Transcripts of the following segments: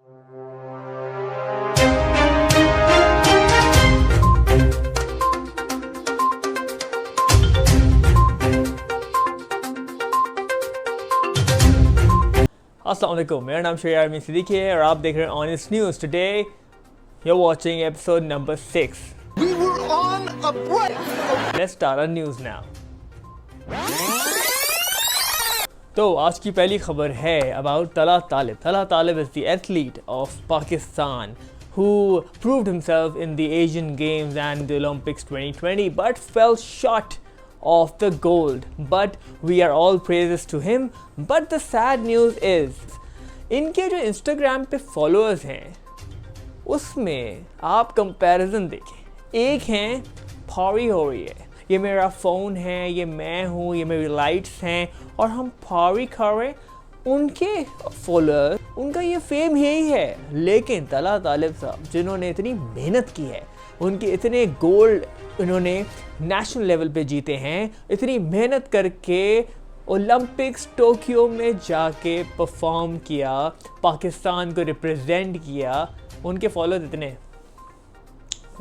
अस्सलाम वालेकुम, मेरा नाम शरियार मीन सिद्दीकी है और आप देख रहे हैं honest news. Today you are watching episode number 6। We were on a break. Let's start our news now. तो आज की पहली खबर है about Tala Talib. Tala Talib is the athlete of Pakistan who proved himself in the Asian Games and the Olympics 2020 but fell short of the gold. But we are all praises to him. But the sad news is इनके जो Instagram पे followers हैं उसमें आप comparison देखें। एक हैं फौरी हो रही है, ये मेरा फ़ोन है, ये मैं हूँ, ये मेरी लाइट्स हैं और हम फौरी खा रहे हैं। उनके फॉलोअर, उनका ये फेम यही है। लेकिन तला तालिब साहब जिन्होंने इतनी मेहनत की है, उनके इतने गोल्ड इन्होंने नेशनल लेवल पे जीते हैं, इतनी मेहनत करके ओलंपिक्स टोक्यो में जाके परफॉर्म किया, पाकिस्तान को रिप्रेजेंट किया, उनके फॉलोअर्स इतने।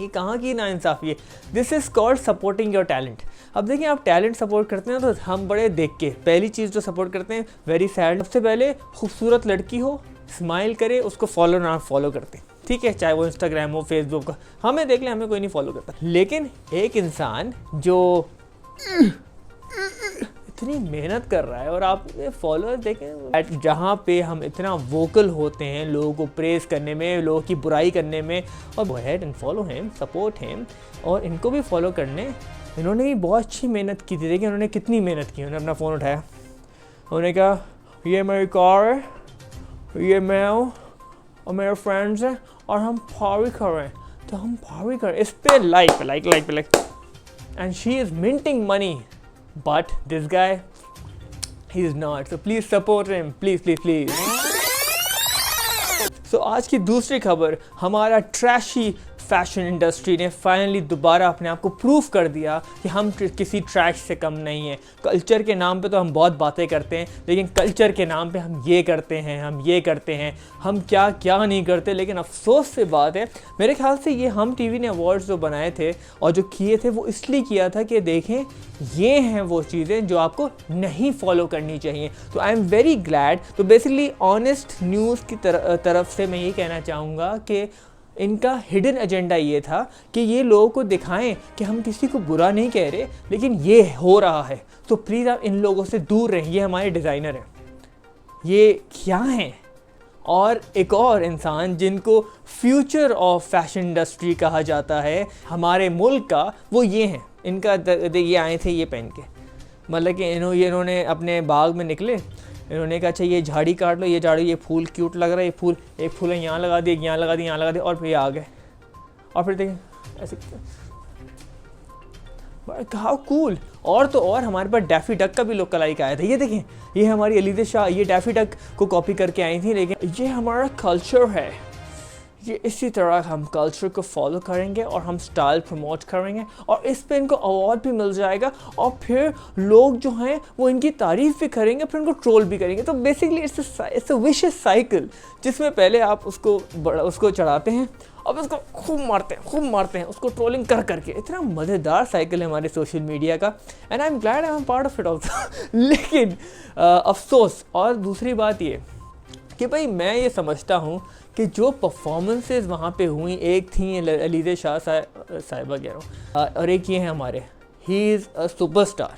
ये कहाँ की नाइंसाफ़ी है। This is called supporting your talent. अब देखिए, आप टैलेंट सपोर्ट करते हैं तो हम बड़े देख के पहली चीज़ जो सपोर्ट करते हैं, वेरी सैड, सबसे पहले खूबसूरत लड़की हो, स्माइल करे, उसको फॉलो ना फॉलो करते हैं, ठीक है, चाहे वो इंस्टाग्राम हो, फेसबुक का, हमें देख ले, हमें कोई नहीं फॉलो करता। लेकिन एक इंसान जो इतनी मेहनत कर रहा है और आप फॉलोअर्स देखें, जहाँ पे हम इतना वोकल होते हैं लोगों को प्रेस करने में, लोगों की बुराई करने में, और go ahead and follow him, support him, और इनको भी फॉलो करने। इन्होंने भी बहुत अच्छी मेहनत की थी। देखिए उन्होंने कितनी मेहनत की। उन्होंने अपना फ़ोन उठाया, उन्होंने कहा ये मेरी कार है, ये मैं हूँ और मेरे फ्रेंड्स हैं और हम फॉरी कर रहे हैं, तो हम फॉरी कर, इस पे like and she is minting money. But this guy, he is not. So please support him. Please. So आज की दूसरी खबर, हमारा ट्रैशी फैशन इंडस्ट्री ने फाइनली दोबारा अपने आप को प्रूव कर दिया कि हम किसी ट्रैश से कम नहीं हैं। कल्चर के नाम पे तो हम बहुत बातें करते हैं, लेकिन कल्चर के नाम पे हम ये करते हैं, हम क्या नहीं करते। लेकिन अफसोस से बात है, मेरे ख्याल से ये हम टीवी ने अवार्ड्स जो बनाए थे और जो किए थे वो इसलिए किया था कि देखें ये हैं वो चीज़ें जो आपको नहीं फॉलो करनी चाहिए। तो आई एम वेरी ग्लैड। तो बेसिकली ऑनेस्ट न्यूज़ की तरफ से मैं ये कहना चाहूँगा कि इनका हिडन एजेंडा ये था कि ये लोगों को दिखाएं कि हम किसी को बुरा नहीं कह रहे, लेकिन ये हो रहा है, तो प्लीज़ आप इन लोगों से दूर रहें। ये हमारे डिज़ाइनर हैं, ये क्या हैं? और एक और इंसान जिनको फ्यूचर ऑफ फैशन इंडस्ट्री कहा जाता है हमारे मुल्क का, वो ये हैं। इनका ये आए थे ये पहन के, मतलब कि इन्होंने अपने बाग में निकले, इन्होंने कहा अच्छा ये झाड़ी काट लो, ये झाड़ी, ये फूल क्यूट लग रहा है, ये फूल, एक फूल यहाँ लगा दिए, यहाँ लगा दिए, यहाँ लगा दिए, और फिर ये आ गए। और फिर देखें ऐसे, हाउ कूल। और तो और हमारे पास डैफी डक का भी लुक लाइक आया था। ये देखें, ये हमारी अलीज़ा शाह, ये डैफी डक को कॉपी करके आई थी। लेकिन ये हमारा कल्चर है, ये इसी तरह हम कल्चर को फॉलो करेंगे और हम स्टाइल प्रमोट करेंगे और इस पे इनको अवार्ड भी मिल जाएगा। और फिर लोग जो हैं वो इनकी तारीफ़ भी करेंगे, फिर इनको ट्रोल भी करेंगे। तो basically it's a vicious cycle, जिसमें पहले आप उसको चढ़ाते हैं और उसको खूब मारते हैं उसको ट्रोलिंग करके। इतना मज़ेदार साइकिल है हमारे सोशल मीडिया का, and I am glad I am part of it also. लेकिन अफसोस, और दूसरी बात ये कि भाई मैं ये समझता हूँ कि जो परफॉर्मेंसेस वहाँ पे हुई, एक थी अलीज़ा शाह साहिबा कह रहा हूँ, और एक ये है हमारे, he is a superstar,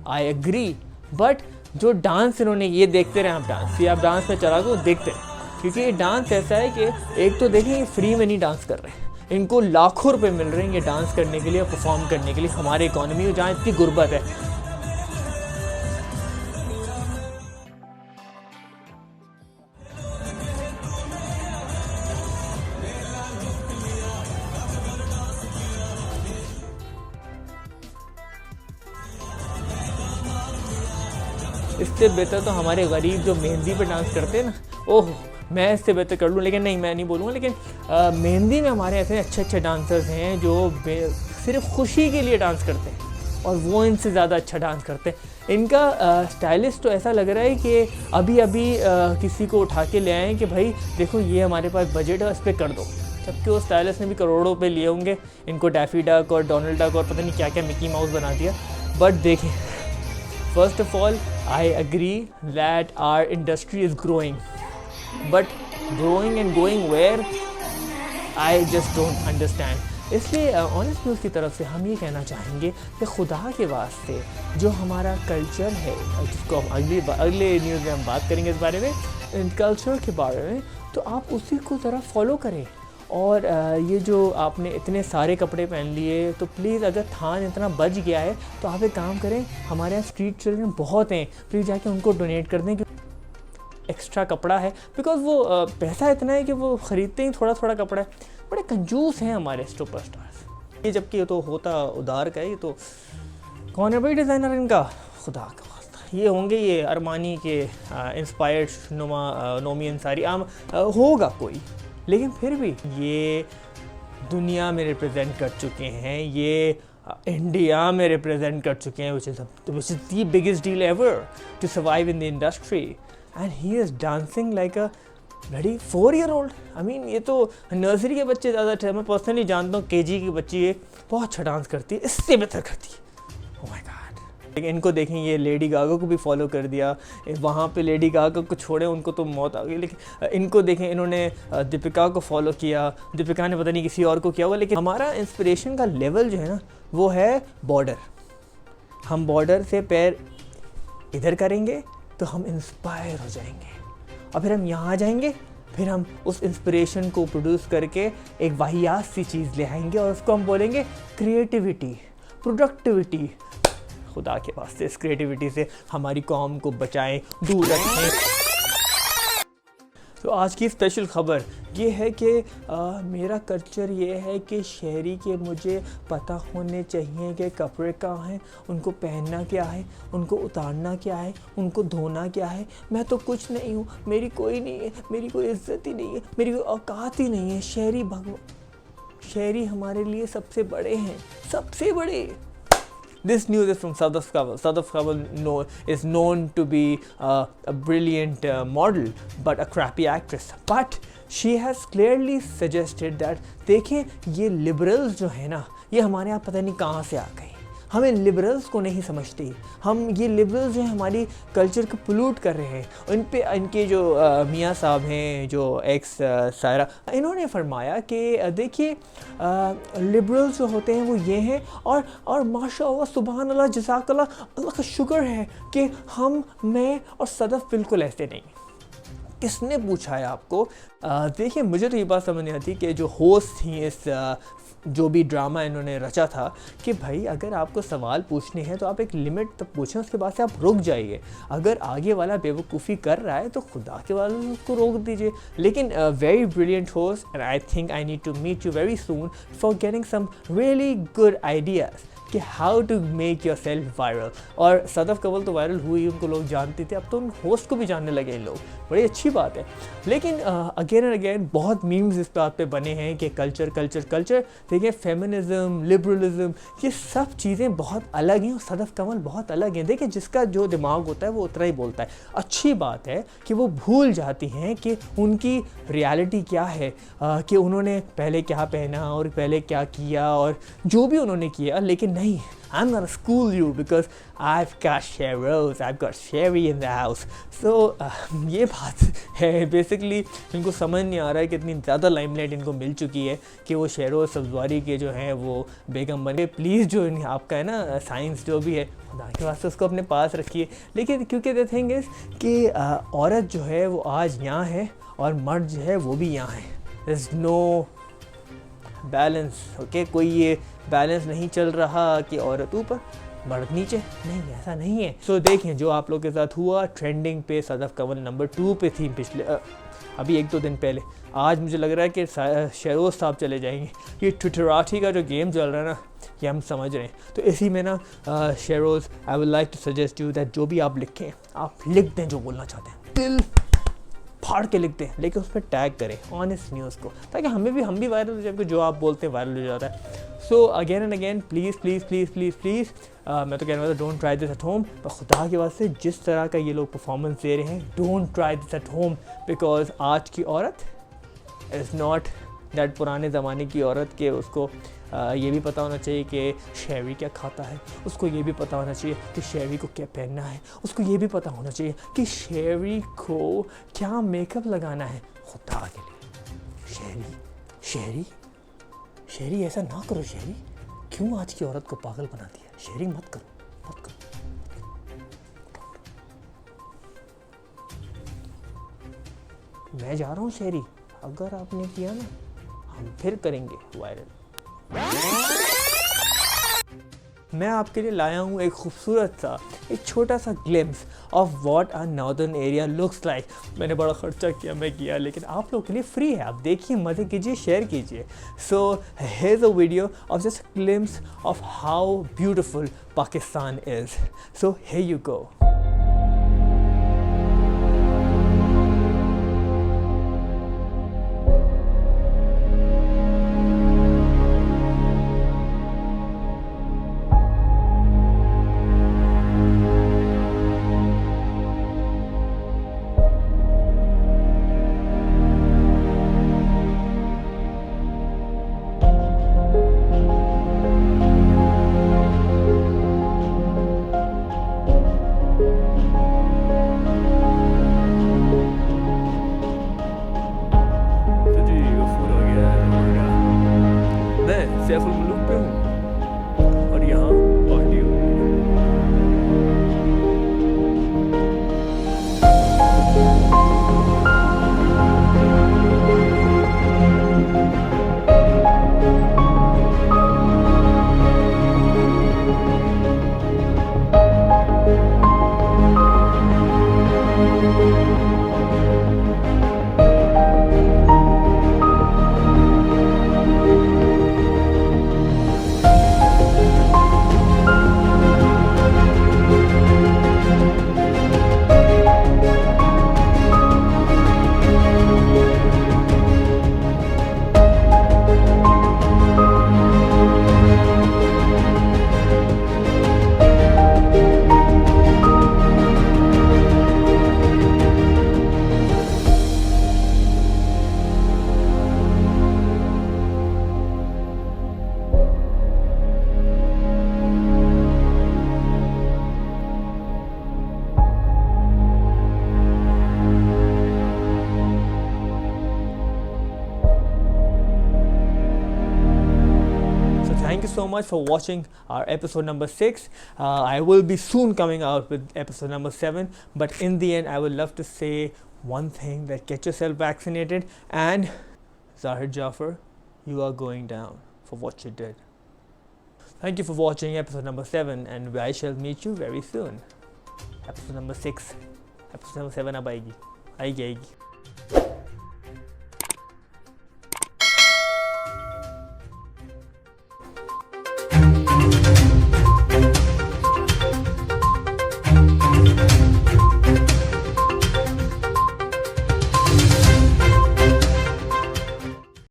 I agree. But जो डांस इन्होंने, ये देखते रहे आप डांस, ये आप डांस में चला को देखते रहे, क्योंकि ये डांस ऐसा है कि एक तो देखें ये फ्री में नहीं डांस कर रहे हैं, इनको लाखों रुपए मिल रहे हैं ये डांस करने के लिए, परफॉर्म करने के लिए। हमारी इकॉनमी में जहाँ इतनी गुर्बत है, इससे बेहतर तो हमारे गरीब जो मेहंदी पे डांस करते हैं ना, ओह मैं इससे बेहतर कर लूँ, लेकिन नहीं, मैं नहीं बोलूँगा। लेकिन मेहंदी में हमारे ऐसे अच्छे डांसर्स हैं जो सिर्फ खुशी के लिए डांस करते हैं। और वो इनसे ज़्यादा अच्छा डांस करते हैं। इनका स्टाइलिस्ट तो ऐसा लग रहा है कि अभी अभी किसी को उठा के ले आए हैं कि भाई देखो ये हमारे पास बजट है, इस पर कर दो, जबकि वो स्टाइलिस्ट ने भी करोड़ों पे लिए होंगे। इनको डैफी डक और डोनाल्ड डक और पता नहीं क्या क्या मिकी माउस बना दिया। बट देखें, first of all I agree that our industry is growing, but growing and going where, I just don't understand. इसलिए ऑनेस्ट न्यूज़ की तरफ से हम ये कहना चाहेंगे कि खुदा के वास्ते जो हमारा कल्चर है, जिसको हम अगले न्यूज़ में हम बात करेंगे इस बारे में, कल्चर के बारे में, तो आप उसी को ज़रा फॉलो करें। और ये जो आपने इतने सारे कपड़े पहन लिए, तो प्लीज़ अगर थान इतना बच गया है तो आप एक काम करें, हमारे यहाँ स्ट्रीट चिल्ड्रन बहुत हैं, प्लीज़ जाके उनको डोनेट कर दें, एक्स्ट्रा कपड़ा है। बिकॉज वो पैसा इतना है कि वो ख़रीदते ही थोड़ा थोड़ा कपड़ा है। बड़े कंजूस हैं हमारे सुपरस्टार्स। ये जबकि ये तो होता उधार का है। ये तो कौन है भाई डिज़ाइनर इनका, खुदा का वास्ता, ये होंगे ये अरमानी के इंस्पायर्ड नोमी अंसारी होगा कोई, लेकिन फिर भी ये दुनिया में रिप्रेजेंट कर चुके हैं, ये इंडिया में रिप्रेजेंट कर चुके हैं, which is the biggest deal ever to survive in the industry. And he is dancing like a bloody 4-year-old। I mean ये तो नर्सरी के बच्चे ज़्यादा अच्छे, मैं पर्सनली जानता हूँ KG की बच्ची ये बहुत अच्छा डांस करती है, इससे बेहतर करती है। Oh my God. लेकिन इनको देखें, ये लेडी गागा को भी फॉलो कर दिया, वहाँ पे लेडी गागा को छोड़े, उनको तो मौत आ गई। लेकिन इनको देखें, इन्होंने दीपिका को फॉलो किया, दीपिका ने पता नहीं किसी और को किया हुआ। लेकिन हमारा इंस्पिरेशन का लेवल जो है ना, वो है बॉर्डर। हम बॉर्डर से पैर इधर करेंगे तो हम इंस्पायर हो जाएंगे, और फिर हम यहाँ आ जाएंगे, फिर हम उस इंस्पिरेशन को प्रोड्यूस करके एक वाहियात सी चीज़ ले आएंगे, और उसको हम बोलेंगे क्रिएटिविटी, प्रोडक्टिविटी। खुदा के वास्ते इस क्रिएटिविटी से हमारी कौम को बचाएं, दूर रखें। तो आज की स्पेशल ख़बर ये है कि मेरा कल्चर ये है कि शहरी के मुझे पता होने चाहिए कि कपड़े कहाँ हैं, उनको पहनना क्या है, उनको उतारना क्या है, उनको धोना क्या है। मैं तो कुछ नहीं हूँ, मेरी कोई नहीं है, मेरी कोई इज्जत ही नहीं है, मेरी कोई औकात ही नहीं है। शहरी हमारे लिए सबसे बड़े हैं, सबसे बड़े। This news is from Sadaf Kawal. Sadaf Kawal is known to be a brilliant model, but a crappy actress. But she has clearly suggested that देखें, ये liberals जो है ना, ये हमारे यहाँ पता नहीं कहाँ से आ गए। हम इन लिबरल्स को नहीं समझते। हम ये लिबरल्स जो हैं हमारी कल्चर को पोल्यूट कर रहे हैं। इन पे इनके जो मियाँ साहब हैं, जो एक्स सायरा, इन्होंने फरमाया कि देखिए लिबरल्स जो होते हैं वो ये हैं, और माशाअल्लाह सुभान अल्लाह जज़ाकल्लाह, अल्लाह का शुक्र है कि मैं और सदफ बिल्कुल ऐसे नहीं। किसने पूछा है आपको? देखिए, मुझे तो ये बात समझ नहीं आती कि जो होस्ट थी इस जो भी ड्रामा इन्होंने रचा था, कि भाई अगर आपको सवाल पूछने हैं तो आप एक लिमिट तक पूछें, उसके बाद से आप रुक जाइए। अगर आगे वाला बेवकूफ़ी कर रहा है तो खुदा के वाले उसको रोक दीजिए। लेकिन very brilliant host, and I think I need to meet you very soon for getting some really good ideas कि how to make yourself viral. और सदफ कवल तो वायरल हुई, उनको लोग जानते थे, अब तो उन होस्ट को भी जानने लगे इन लोग, बड़ी अच्छी बात है। लेकिन अगेन एंड अगेन बहुत मीम्स इस बात पे बने हैं कि कल्चर कल्चर कल्चर। देखिए, फेमिनिज़म, लिबरलिज़म, ये सब चीज़ें बहुत अलग हैं और सदफ कवल बहुत अलग हैं। देखिए, जिसका जो दिमाग होता है वो उतना ही बोलता है। अच्छी बात है कि वो भूल जाती हैं कि उनकी रियलिटी क्या है, कि उन्होंने पहले क्या पहना और पहले क्या किया और जो भी उन्होंने किया। लेकिन नहीं, I'm gonna school you because I've got Sheros, I've got Sherry in the house. So ये बात है बेसिकली। इनको समझ नहीं आ रहा है कि इतनी ज़्यादा लाइमलाइट इनको मिल चुकी है कि वो शेरोज़ सब्ज़वारी के जो हैं वो बेगम बने। प्लीज़ जो आपका है ना साइंस जो भी है, खुदा के वास्ते उसको अपने पास रखिए। लेकिन क्योंकि द थिंग इज़ कि औरत जो है वो आज यहाँ है और मर्द जो है वो भी यहाँ है। There is no balance. Okay, कोई ये बैलेंस नहीं चल रहा कि औरत ऊपर मर्द नीचे, नहीं, ऐसा नहीं है। सो देखें, जो आप लोग के साथ हुआ, ट्रेंडिंग पे सदफ कवल नंबर 2 पे थी पिछले अभी 1-2 दिन पहले। आज मुझे लग रहा है कि शेरोज़ साहब चले जाएंगे। ये ट्विटराठी का जो गेम चल रहा है ना, ये हम समझ रहे हैं। तो इसी में ना sheroes, I would like to suggest you that जो भी आप लिखें, आप लिख दें जो बोलना चाहते हैं। दिल फाड़ के लिख दें, लेकिन उस पर टैग करें ऑनेस्ट न्यूज़ को, ताकि हम भी वायरल हो जाए, जो आप बोलते हैं वायरल हो जाता है। So again and again please please please please please मैं तो कह रहा था don't try this at home, पर खुदा की वास्ते जिस तरह का ये लोग परफॉर्मेंस दे रहे हैं, don't try this at home, because आज की औरत इज़ नॉट दैट पुराने ज़माने की औरत के उसको ये भी पता होना चाहिए कि शेरी क्या खाता है, उसको ये भी पता होना चाहिए कि शेरी को क्या पहनना है, उसको ये भी पता होना चाहिए कि शेरी को क्या मेकअप लगाना है। खुदा के लिए शेरी शेरी ऐसा ना करो। शेरी क्यों आज की औरत को पागल बना दिया? शेरी मत करो। मैं जा रहा हूँ शेरी, अगर आपने किया ना हम फिर करेंगे वायरल। मैं आपके लिए लाया हूँ एक खूबसूरत सा, एक छोटा सा glimpse of what a northern area looks like. मैंने बड़ा खर्चा किया, लेकिन आप लोगों के लिए फ्री है। आप देखिए, मज़े कीजिए, शेयर कीजिए। So here is a video of just glimpse of how beautiful Pakistan is. So here you go. Saiful मुल्क पे हूँ और यहाँ पार्टी हो रही है। Thank you so much for watching our episode number 6. I will be soon coming out with episode number 7. But in the end, I would love to say one thing, that get yourself vaccinated. And Zahid Jafar, you are going down for what you did. Thank you for watching episode number 7. And I shall meet you very soon. Episode number 6. Episode number 7 अब आएगी.